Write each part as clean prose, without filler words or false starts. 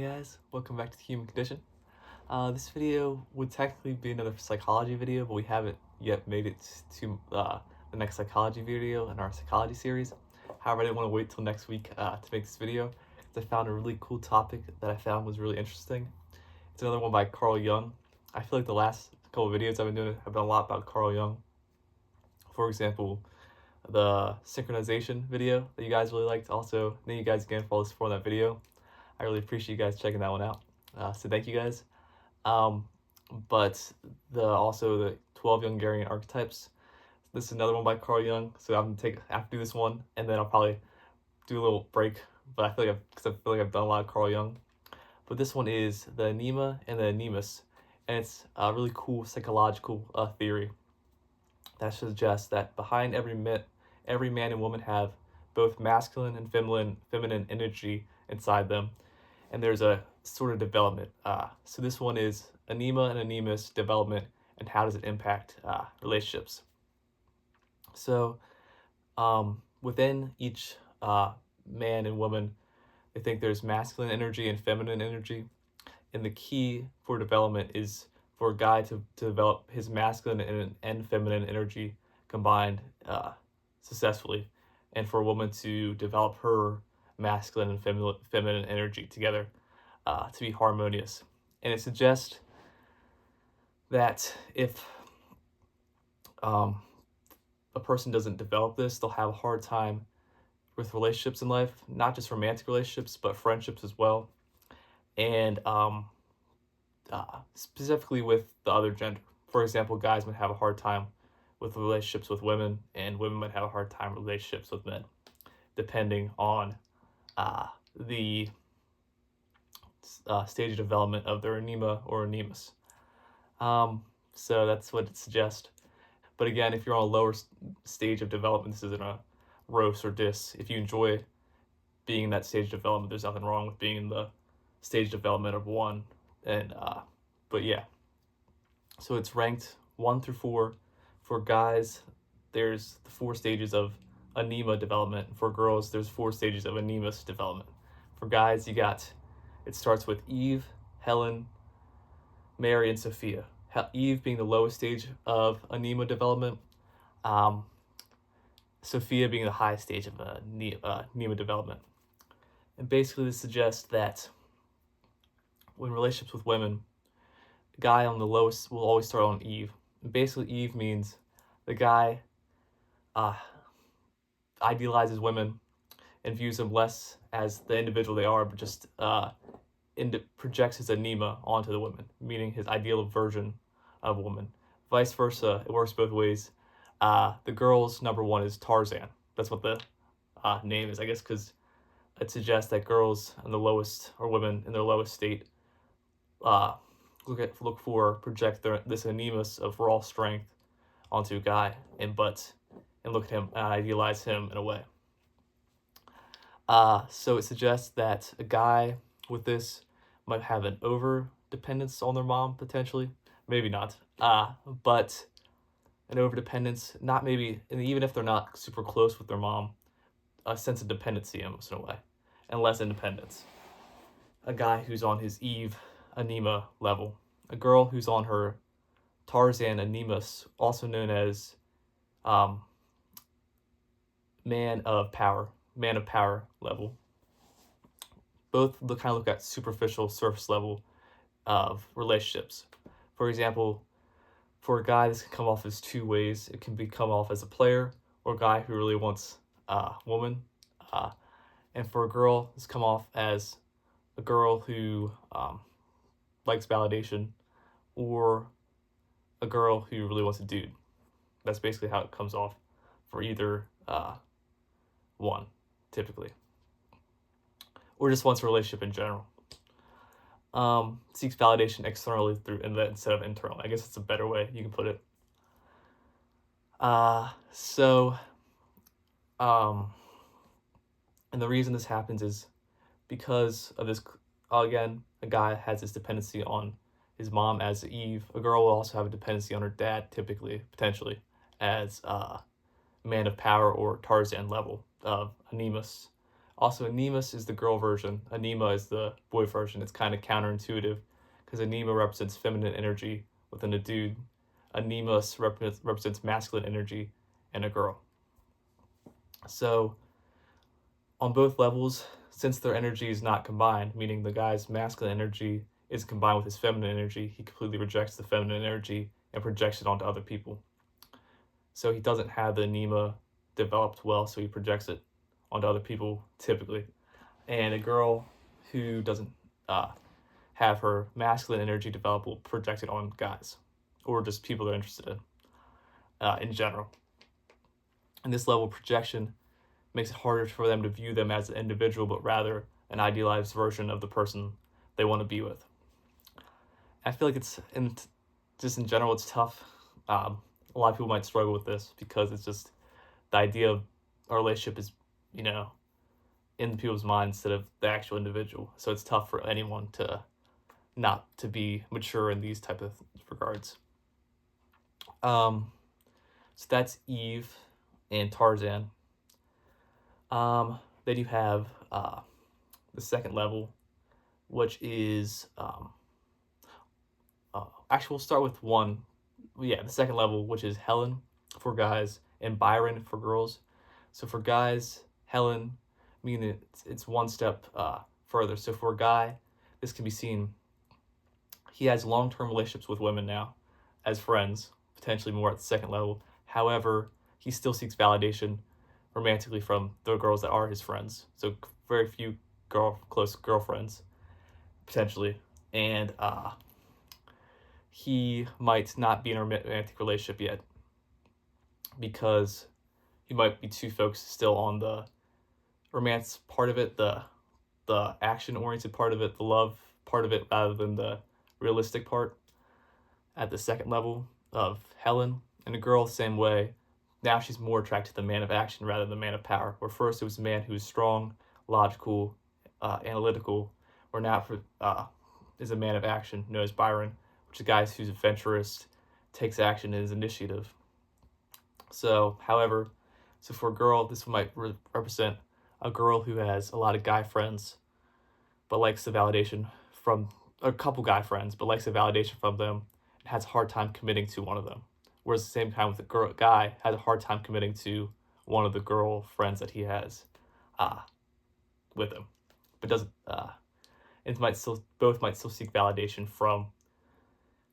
Hey guys, welcome back to the Human Condition. This video would technically be another psychology video, but we haven't yet made it to the next psychology video in our psychology series. However, I didn't want to wait till next week to make this video because I found a really cool topic that I found was really interesting. It's another one by Carl Jung. I feel like the last couple of videos I've been doing have been a lot about Carl Jung. For example, the synchronization video that you guys really liked. Also, thank you guys again for all the support on that video. I really appreciate you guys checking that one out. So thank you guys. But also the 12 Jungarian archetypes. This is another one by Carl Jung. So I'm gonna have to do this one, and then I'll probably do a little break. But I feel like I've done a lot of Carl Jung. But this one is the Anima and the Animus, and it's a really cool psychological theory that suggests that behind every man and woman have both masculine and feminine energy inside them, and there's a sort of development. So this one is Anima and Animus development, and how does it impact relationships? So within each man and woman, they think there's masculine energy and feminine energy, and the key for development is for a guy to develop his masculine and feminine energy combined successfully, and for a woman to develop her masculine and feminine energy together to be harmonious. And it suggests that if a person doesn't develop this, they'll have a hard time with relationships in life, not just romantic relationships, but friendships as well. And specifically with the other gender. For example, guys might have a hard time with relationships with women, and women might have a hard time with relationships with men, depending on the stage of development of their anima or animus. So that's what it suggests. But again, if you're on a lower stage of development, this isn't a roast or diss. If you enjoy being in that stage of development, there's nothing wrong with being in the stage of development of one. And but yeah, so it's ranked 1 through 4. For guys, there's the 4 stages of anima development. For girls, there's 4 stages of animus development. For guys, it starts with Eve, Helen, Mary, and Sophia. Eve being the lowest stage of anima development, Sophia being the highest stage of anima development. And basically this suggests that when relationships with women, the guy on the lowest will always start on Eve. And basically Eve means the guy idealizes women and views them less as the individual they are, but just projects his anima onto the women, meaning his ideal version of a woman. Vice versa, it works both ways. The girl's number 1 is Tarzan. That's what the name is, I guess, because it suggests that girls in the lowest, or women in their lowest state, project this animus of raw strength onto a guy, and look at him and idealize him in a way. So it suggests that a guy with this might have an over dependence on their mom, potentially. Maybe not. But an over dependence, not maybe, and even if they're not super close with their mom, a sense of dependency almost in a way, and less independence. A guy who's on his Eve anima level. A girl who's on her Tarzan animus, also known as man of power level. Both kind of look at superficial surface level of relationships. For example, for a guy, this can come off as 2 ways. It can come off as a player, or a guy who really wants a woman. And for a girl, this come off as a girl who likes validation, or a girl who really wants a dude. That's basically how it comes off for either one, typically. Or just wants a relationship in general. Seeks validation externally instead of internal. I guess it's a better way you can put it. And the reason this happens is because of this. Again, a guy has this dependency on his mom as Eve. A girl will also have a dependency on her dad, typically, potentially, as man of power or Tarzan level of Animus Also, Animus is the girl version. Anima is the boy version. It's kind of counterintuitive because Anima represents feminine energy within a dude. Animus represents masculine energy in a girl. So, on both levels, since their energy is not combined, meaning the guy's masculine energy is combined with his feminine energy, he completely rejects the feminine energy and projects it onto other people. So he doesn't have the Anima developed well, so he projects it onto other people typically. And a girl who doesn't have her masculine energy developed will project it on guys or just people they're interested in general. And this level of projection makes it harder for them to view them as an individual, but rather an idealized version of the person they want to be with. I feel like just in general, it's tough. A lot of people might struggle with this because it's just the idea of a relationship is, in people's minds instead of the actual individual. So it's tough for anyone to not to be mature in these type of regards. So that's Eve and Tarzan. Then you have the second level, which is actually we'll start with one. Yeah, the second level, which is Helen for guys and Byron for girls. So for guys, Helen, meaning it's one step further. So for a guy, this can be seen. He has long-term relationships with women now, as friends, potentially more at the second level. However, he still seeks validation romantically from the girls that are his friends. So very few close girlfriends, potentially. And he might not be in a romantic relationship yet because he might be too focused still on the romance part of it, the action-oriented part of it, the love part of it, rather than the realistic part at the second level of Helen. And the girl, same way. Now she's more attracted to the man of action rather than the man of power. Where first it was a man who was strong, logical, analytical, where now is a man of action known as Byron, which is a guy who's adventurous, takes action, and is initiative. So, however, for a girl, this might represent a girl who has a lot of guy friends, but likes the validation from a couple guy friends, but likes the validation from them and has a hard time committing to one of them. Whereas at the same time with the guy has a hard time committing to one of the girl friends that he has with him, but doesn't. Both might still seek validation from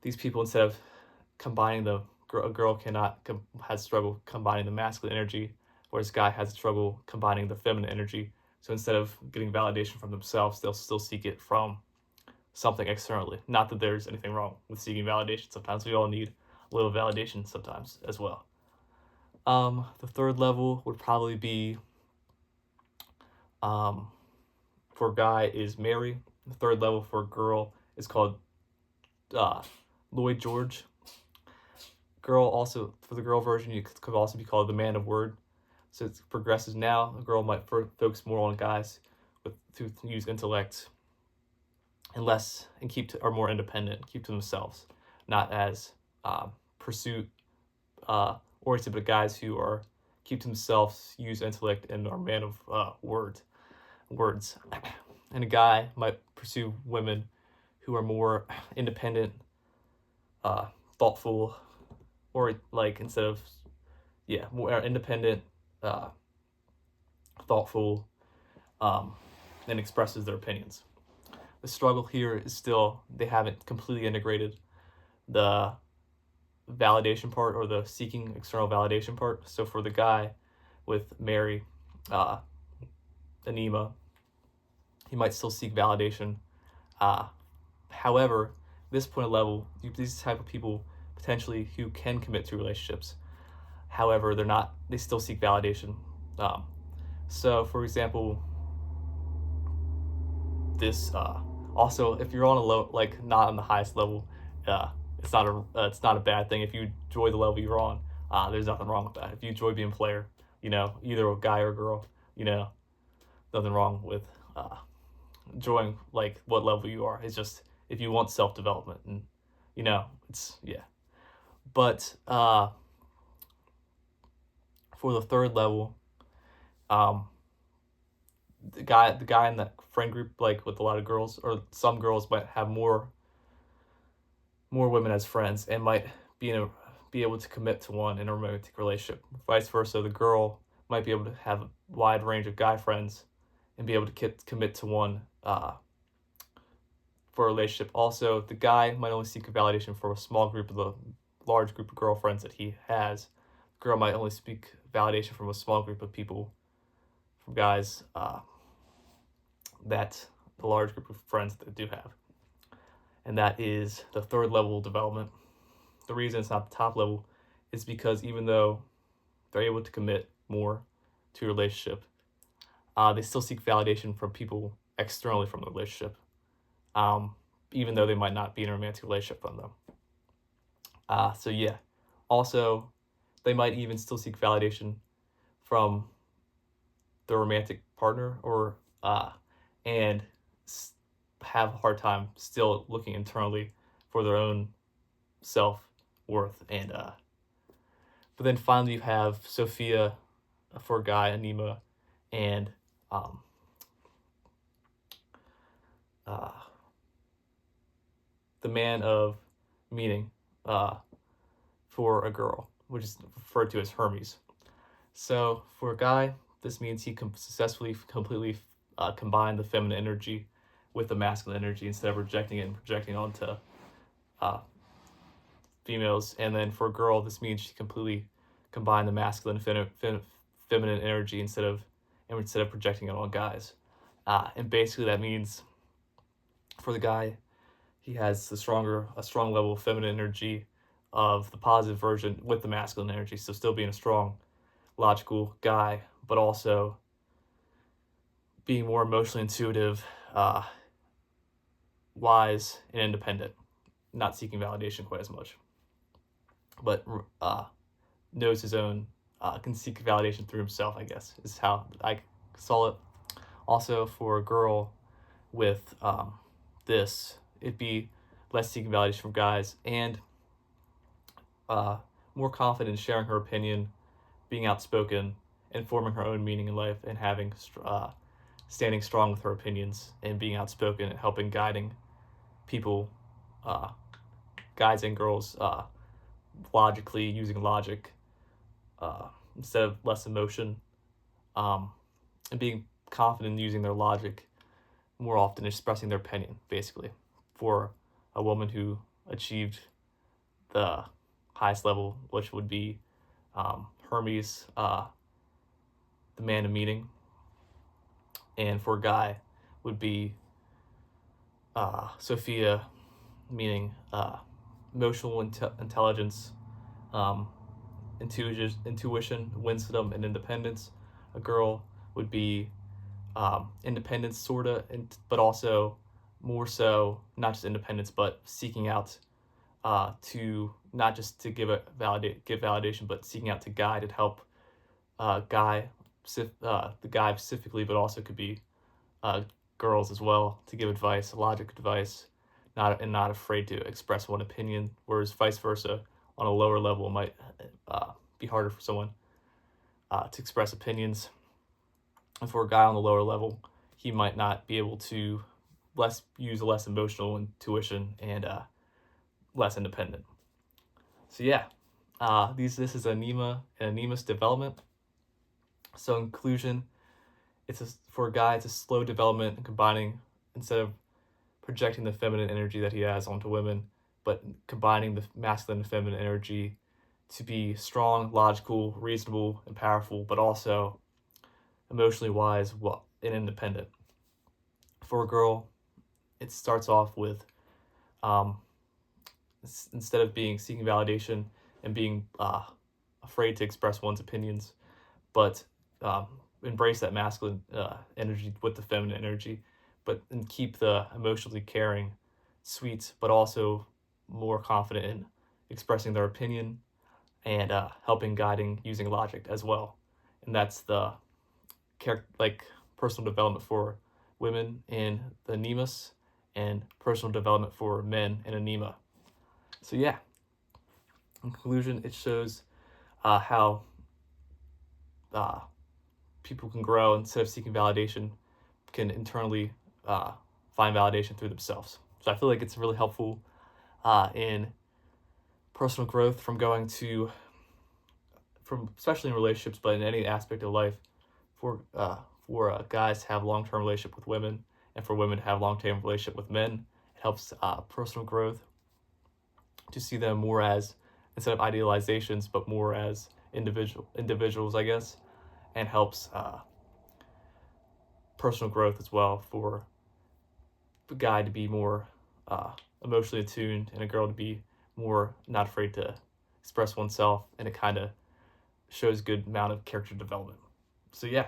these people instead of combining the a girl has struggle combining the masculine energy, whereas a guy has trouble combining the feminine energy. So instead of getting validation from themselves, they'll still seek it from something externally. Not that there's anything wrong with seeking validation. Sometimes we all need a little validation sometimes as well. The third level would probably be for a guy is Mary. The third level for a girl is called Lloyd George. Girl also, for the girl version, you could also be called the man of word. So it progresses now. A girl might focus more on guys to use intellect and are more independent, keep to themselves, not as pursuit oriented, but guys who are keep to themselves, use intellect, and are man of words. And a guy might pursue women who are more independent, thoughtful, or instead of more independent, thoughtful, and expresses their opinions. The struggle here is still they haven't completely integrated the validation part or the seeking external validation part. So for the guy with Mary, Anima, he might still seek validation. However, this point of level, these type of people potentially who can commit to relationships. However, they still seek validation. So for example, this also, if you're on a low, not on the highest level, it's not a bad thing. If you enjoy the level you're on, there's nothing wrong with that. If you enjoy being a player, either a guy or a girl, nothing wrong with enjoying what level you are. It's just if you want self-development and it's but for the third level, the guy in that friend group, like with a lot of girls, or some girls might have more women as friends and might be able to commit to one in a romantic relationship. Vice versa, the girl might be able to have a wide range of guy friends and be able to commit to one for a relationship. Also, the guy might only seek validation for a small group of the large group of girlfriends that he has. The girl might only seek validation from a small group of people, from guys that the large group of friends that they do have. And that is the third level of development. The reason it's not the top level is because even though they're able to commit more to a relationship, they still seek validation from people externally from the relationship, even though they might not be in a romantic relationship from them. So yeah, also they might even still seek validation from the romantic partner, or and have a hard time still looking internally for their own self-worth. And but then finally you have Sophia for a guy, Anima, and the man of meaning for a girl, which is referred to as Hermes. So for a guy, this means he successfully completely combine the feminine energy with the masculine energy instead of rejecting it and projecting onto females. And then for a girl, this means she completely combined the masculine feminine energy instead of projecting it on guys. And basically that means for the guy, he has a strong level of feminine energy of the positive version with the masculine energy. So still being a strong, logical guy, but also being more emotionally intuitive, wise, and independent, not seeking validation quite as much, but knows his own, can seek validation through himself, I guess, is how I saw it. Also, for a girl with this, it'd be less seeking validation from guys and more confident in sharing her opinion, being outspoken, and forming her own meaning in life, and having standing strong with her opinions and being outspoken and helping guiding people, guys and girls, logically, using logic instead of less emotion, and being confident in using their logic more often, expressing their opinion, basically, for a woman who achieved the highest level, which would be Hermes, the man of meaning, and for a guy would be Sophia, meaning emotional intelligence, intuition, wisdom, and independence. A girl would be independence, sorta, but also more so not just independence, but seeking out to not just to give validation, but seeking out to guide and help the guy specifically, but also could be girls as well, to give advice, logic advice, not afraid to express one opinion. Whereas vice versa, on a lower level, it might be harder for someone to express opinions. And for a guy on the lower level, he might not be able to use less emotional intuition and less independent. So yeah, this is Anima and Animus development. So in conclusion, for a guy, it's a slow development, combining, instead of projecting the feminine energy that he has onto women, but combining the masculine and feminine energy to be strong, logical, reasonable, and powerful, but also emotionally wise and independent. For a girl, it starts off with instead of seeking validation and being afraid to express one's opinions, but embrace that masculine energy with the feminine energy, and keep the emotionally caring, sweet, but also more confident in expressing their opinion and helping guiding using logic as well. And that's the personal development for women in the Animus and personal development for men in Anima. So yeah, in conclusion, it shows how people can grow instead of seeking validation, can internally find validation through themselves. So I feel like it's really helpful in personal growth from especially in relationships, but in any aspect of life, for guys to have long-term relationship with women, and for women to have long-term relationship with men. It helps personal growth to see them more as, instead of idealizations, but more as individuals, I guess, and helps personal growth as well for the guy to be more emotionally attuned and a girl to be more not afraid to express oneself, and it kind of shows good amount of character development. So yeah.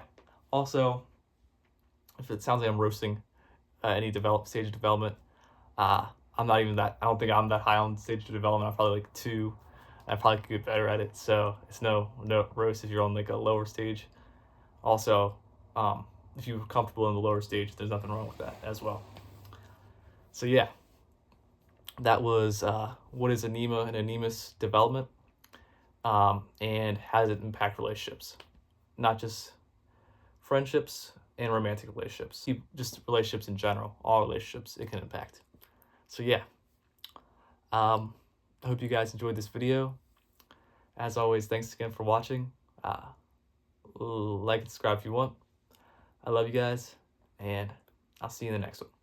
Also, if it sounds like I'm roasting any stage of development, I'm not even that. I don't think I'm that high on stage of development. I'm probably like 2. I probably could get better at it. So it's no roast if you're on like a lower stage. Also, if you're comfortable in the lower stage, there's nothing wrong with that as well. So yeah, that was what is Anima and Animus development, and how does it impact relationships, not just friendships and romantic relationships, just relationships in general, all relationships it can impact. So yeah, I hope you guys enjoyed this video. As always, thanks again for watching. Like and subscribe if you want. I love you guys, and I'll see you in the next one.